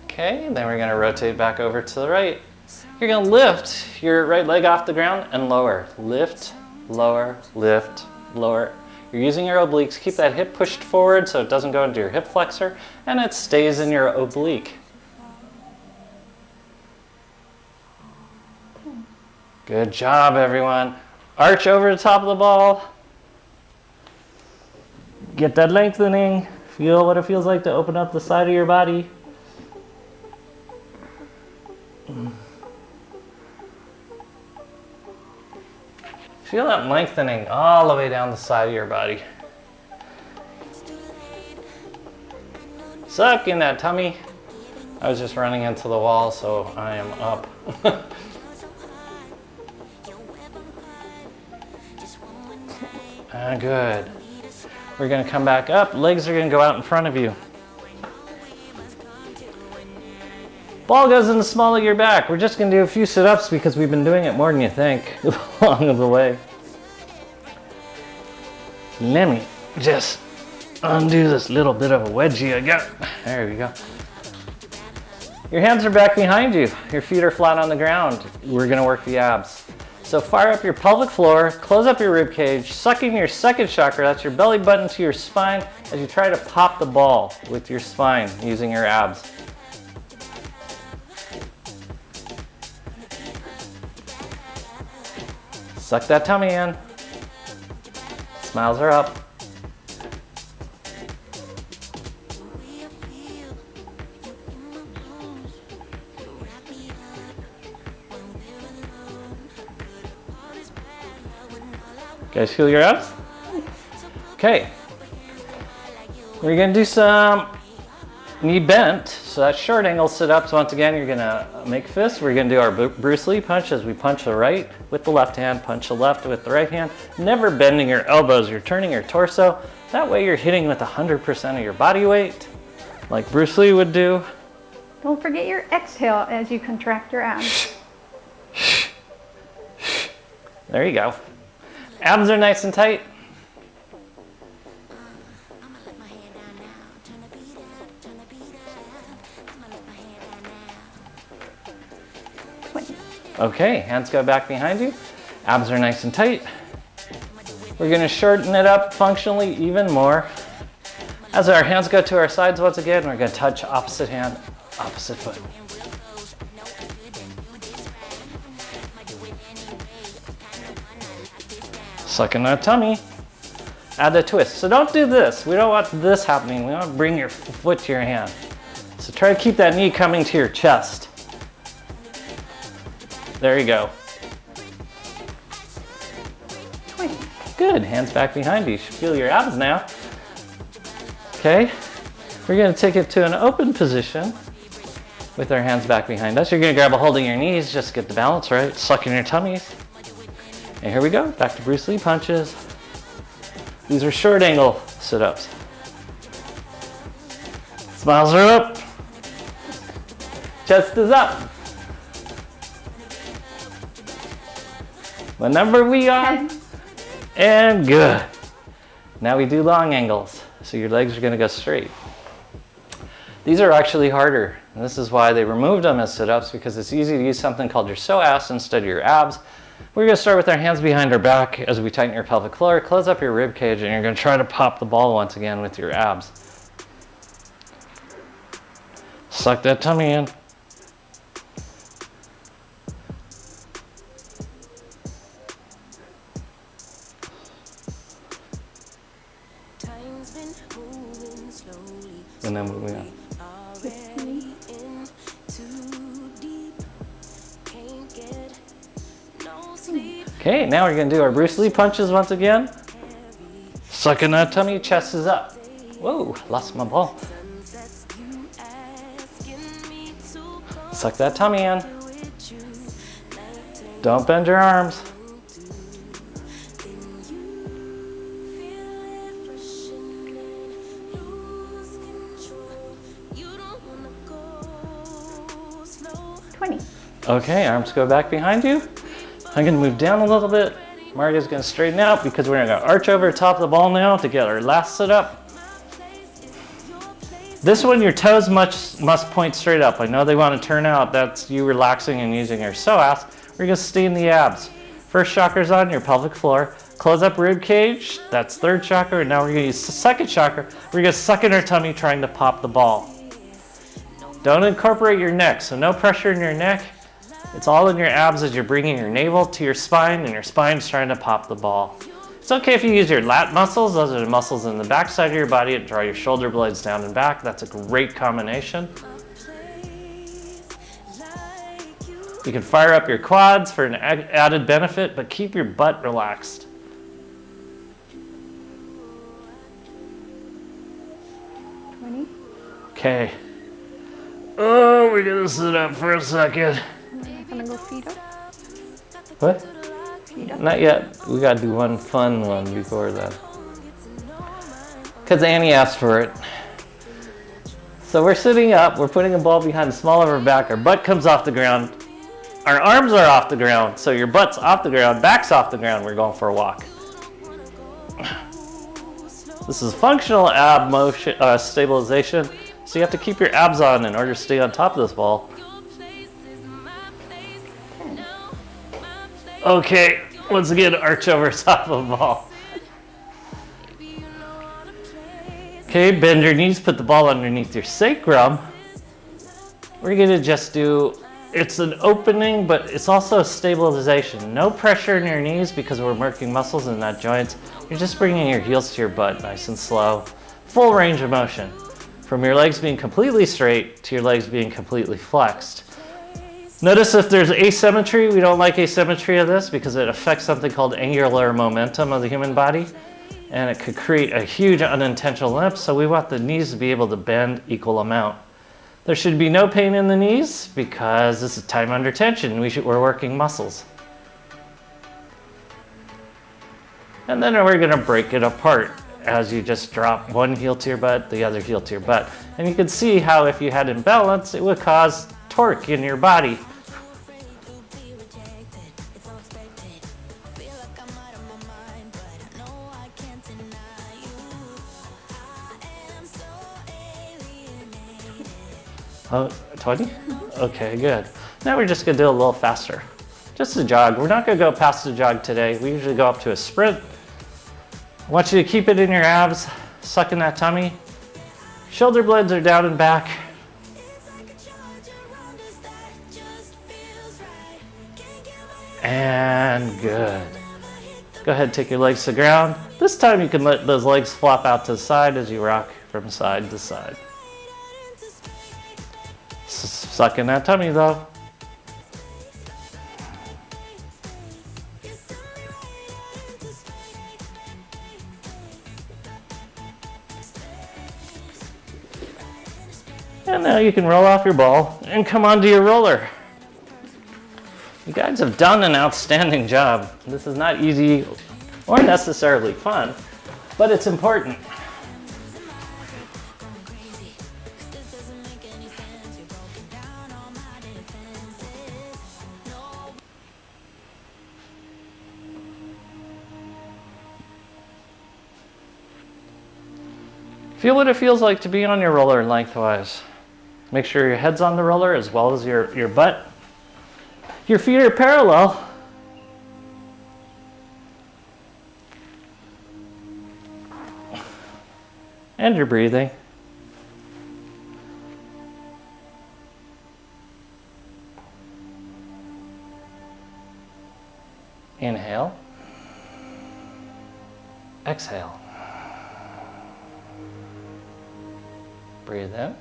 Okay, and then we're gonna rotate back over to the right. You're gonna lift your right leg off the ground and lower. Lift, lower, lift, lower. You're using your obliques. Keep that hip pushed forward so it doesn't go into your hip flexor and it stays in your oblique. Good job, everyone. Arch over the top of the ball. Get that lengthening. Feel what it feels like to open up the side of your body. Feel that lengthening all the way down the side of your body. Suck in that tummy. I was just running into the wall, so I am up. Good. We're gonna come back up. Legs are gonna go out in front of you. Ball goes in the small of your back. We're just gonna do a few sit-ups because we've been doing it more than you think along the way. Let me just undo this little bit of a wedgie I got. There we go. Your hands are back behind you. Your feet are flat on the ground. We're gonna work the abs. So fire up your pelvic floor, close up your rib cage, suck in your second chakra, that's your belly button to your spine as you try to pop the ball with your spine using your abs. Suck that tummy in. Smiles are up. Guys, feel your abs? Okay. We're gonna do some knee bent. So that's short angle sit-ups. Once again, you're gonna make fists. We're gonna do our Bruce Lee punch as we punch the right with the left hand, punch the left with the right hand. Never bending your elbows. You're turning your torso. That way you're hitting with 100% of your body weight, like Bruce Lee would do. Don't forget your exhale as you contract your abs. There you go. Abs are nice and tight. Okay, hands go back behind you. Abs are nice and tight. We're gonna shorten it up functionally even more. As our hands go to our sides once again, we're gonna touch opposite hand, opposite foot. Suck in that tummy. Add the twist. So don't do this. We don't want this happening. We want to bring your foot to your hand. So try to keep that knee coming to your chest. There you go. Good. Hands back behind you. You should feel your abs now. Okay. We're going to take it to an open position with our hands back behind us. You're going to grab a hold of your knees. Just get the balance right. Suck in your tummies. And here we go, back to Bruce Lee punches. These are short angle sit-ups. Smiles are up. Chest is up. What number are we on? 10. And good. Now we do long angles. So your legs are gonna go straight. These are actually harder. And this is why they removed them as sit-ups, because it's easy to use something called your psoas instead of your abs. We're going to start with our hands behind our back as we tighten your pelvic floor. Close up your rib cage, and you're going to try to pop the ball once again with your abs. Suck that tummy in. And then moving on. Okay, now we're going to do our Bruce Lee punches once again. Sucking that tummy, chest is up. Whoa, lost my ball. Suck that tummy in. Don't bend your arms. Okay, arms go back behind you. I'm going to move down a little bit. Mario's going to straighten out because we're going to arch over top of the ball now to get our last sit up. This one, your toes must point straight up. I know they want to turn out. That's you relaxing and using your psoas. We're going to stay in the abs. First chakra's on your pelvic floor. Close up rib cage. That's third chakra. And now we're going to use the second chakra. We're going to suck in our tummy trying to pop the ball. Don't incorporate your neck, so no pressure in your neck. It's all in your abs as you're bringing your navel to your spine, and your spine's trying to pop the ball. It's okay if you use your lat muscles. Those are the muscles in the back side of your body that draw your shoulder blades down and back. That's a great combination. You can fire up your quads for an added benefit, but keep your butt relaxed. Okay. Oh, we're gonna sit up for a second. Gonna go feet up? What? Feet up? Not yet. We gotta do one fun one before that. Because Annie asked for it. So we're sitting up, we're putting a ball behind the small of our back, our butt comes off the ground, our arms are off the ground, so your butt's off the ground, back's off the ground, we're going for a walk. This is functional ab motion, stabilization, so you have to keep your abs on in order to stay on top of this ball. Okay, once again, arch over top of the ball. Okay, bend your knees, put the ball underneath your sacrum. We're gonna just do, it's an opening, but it's also a stabilization. No pressure in your knees because we're working muscles in that joint. You're just bringing your heels to your butt, nice and slow. Full range of motion. From your legs being completely straight to your legs being completely flexed. Notice if there's asymmetry, we don't like asymmetry of this because it affects something called angular momentum of the human body, and it could create a huge unintentional limp, so we want the knees to be able to bend equal amount. There should be no pain in the knees because this is time under tension. We're working muscles. And then we're gonna break it apart as you just drop one heel to your butt, the other heel to your butt. And you can see how if you had imbalance, it would cause torque in your body. Oh, 20? Okay, good. Now we're just gonna do a little faster. Just a jog. We're not gonna go past the jog today. We usually go up to a sprint. I want you to keep it in your abs, sucking that tummy. Shoulder blades are down and back. And good. Go ahead, take your legs to the ground. This time you can let those legs flop out to the side as you rock from side to side. Sucking that tummy though. And now you can roll off your ball and come onto your roller. You guys have done an outstanding job. This is not easy or necessarily fun, but it's important. Feel what it feels like to be on your roller lengthwise. Make sure your head's on the roller as well as your butt. Your feet are parallel. And you're breathing. Inhale. Exhale. Breathe in.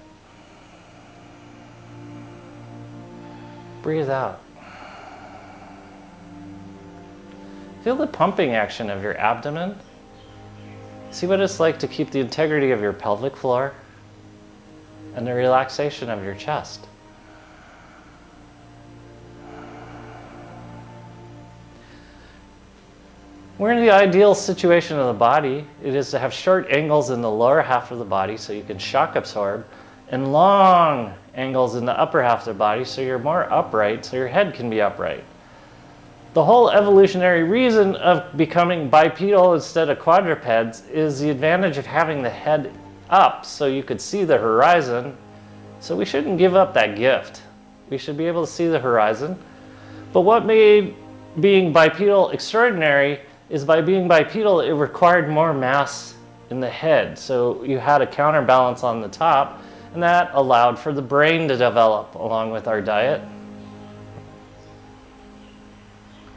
Breathe out. Feel the pumping action of your abdomen. See what it's like to keep the integrity of your pelvic floor and the relaxation of your chest. We're in the ideal situation of the body. It is to have short angles in the lower half of the body so you can shock absorb, and long angles in the upper half of the body so you're more upright, so your head can be upright. The whole evolutionary reason of becoming bipedal instead of quadrupeds is the advantage of having the head up so you could see the horizon. So we shouldn't give up that gift. We should be able to see the horizon. But what made being bipedal extraordinary is by being bipedal, it required more mass in the head. So you had a counterbalance on the top, and that allowed for the brain to develop along with our diet.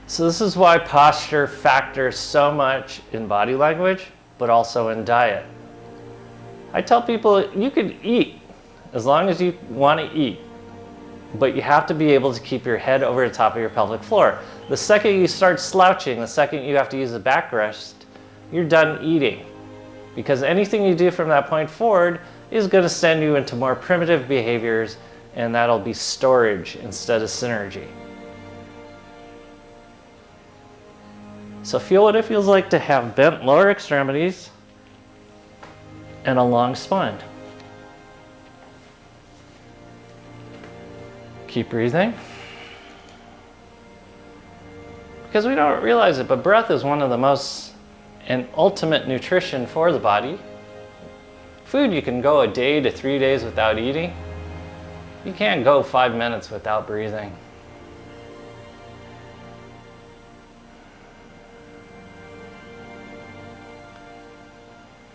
So this is why posture factors so much in body language, but also in diet. I tell people you can eat as long as you want to eat, but you have to be able to keep your head over the top of your pelvic floor. The second you start slouching, the second you have to use a backrest, you're done eating. Because anything you do from that point forward is going to send you into more primitive behaviors, and that'll be storage instead of synergy. So feel what it feels like to have bent lower extremities and a long spine. Keep breathing. Because we don't realize it, but breath is one of the most and ultimate nutrition for the body. Food, you can go a day to 3 days without eating. You can't go 5 minutes without breathing.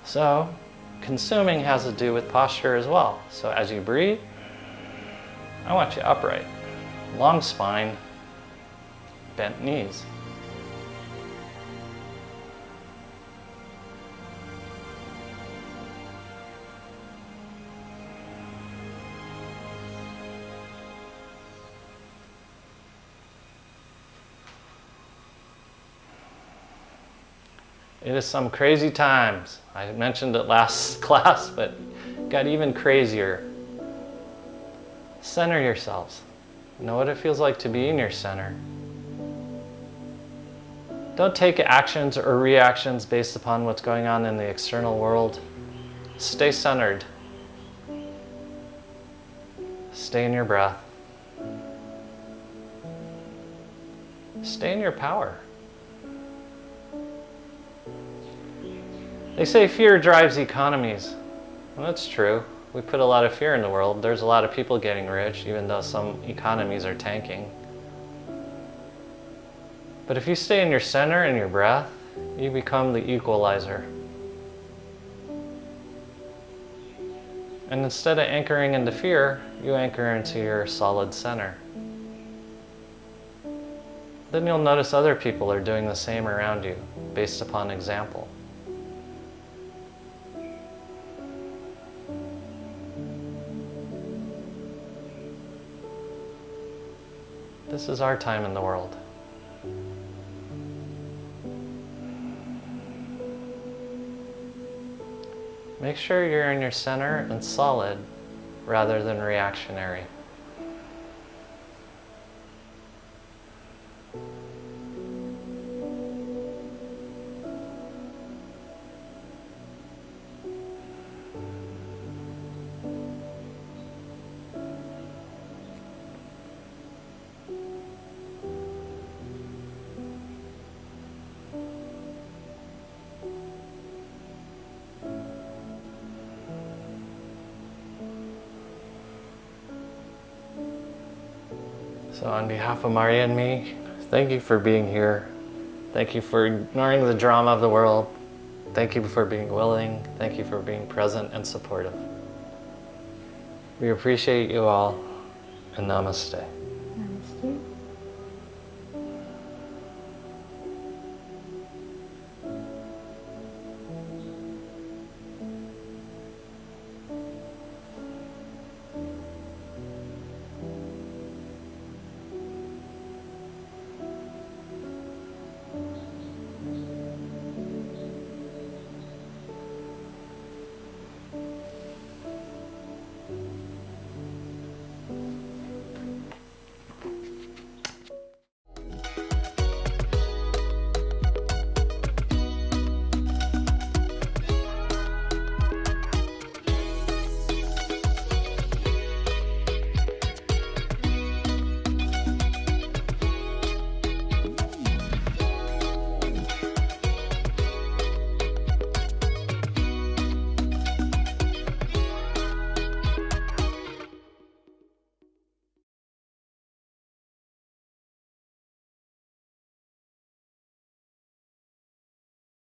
So, consuming has to do with posture as well. So as you breathe, I want you upright, long spine, bent knees. It is some crazy times. I mentioned it last class, but it got even crazier. Center yourselves. Know what it feels like to be in your center. Don't take actions or reactions based upon what's going on in the external world. Stay centered. Stay in your breath. Stay in your power. They say fear drives economies. Well, that's true. We put a lot of fear in the world. There's a lot of people getting rich, even though some economies are tanking. But if you stay in your center and your breath, you become the equalizer. And instead of anchoring into fear, you anchor into your solid center. Then you'll notice other people are doing the same around you, based upon example. This is our time in the world. Make sure you're in your center and solid rather than reactionary. So on behalf of Maria and me, thank you for being here. Thank you for ignoring the drama of the world. Thank you for being willing. Thank you for being present and supportive. We appreciate you all, and namaste.